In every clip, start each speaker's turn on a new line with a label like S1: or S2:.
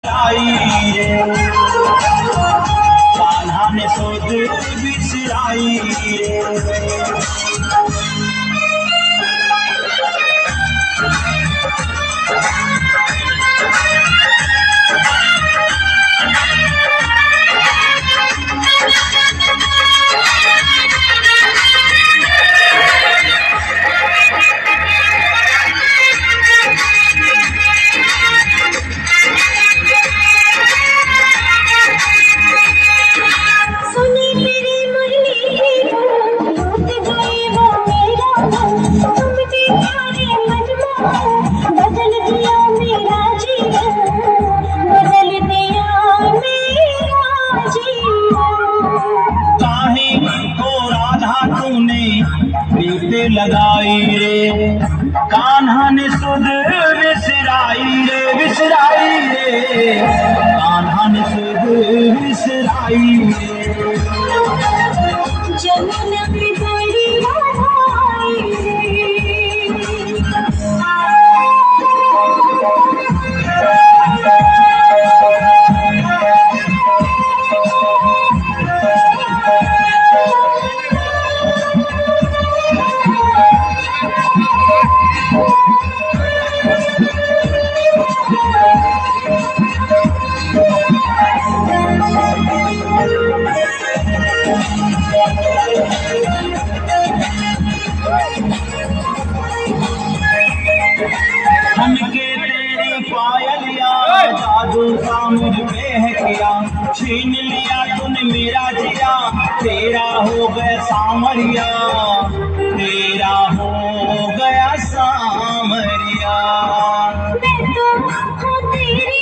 S1: आई रे कान्हा ने सुध बिसराई रे। लगाई रे कान्हा ने सुध बिसराई रे कान्हा ने सुध बिसराई रे। जमुना पे बड़ी आई हमके तेरी पायलिया जादू का मुझ पे है किया, छीन लिया तूने मेरा जिया, तेरा हो गया सामरिया, तेरा हो गया सामरिया। मैं तो हूँ तेरी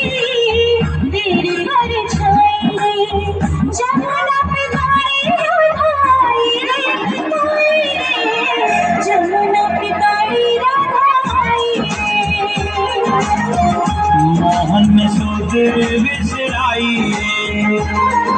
S1: परछाई, जमुना पे गाड़ी उठाई जमुना पे गाड़ी मोहन ने सुध बिसराई रे।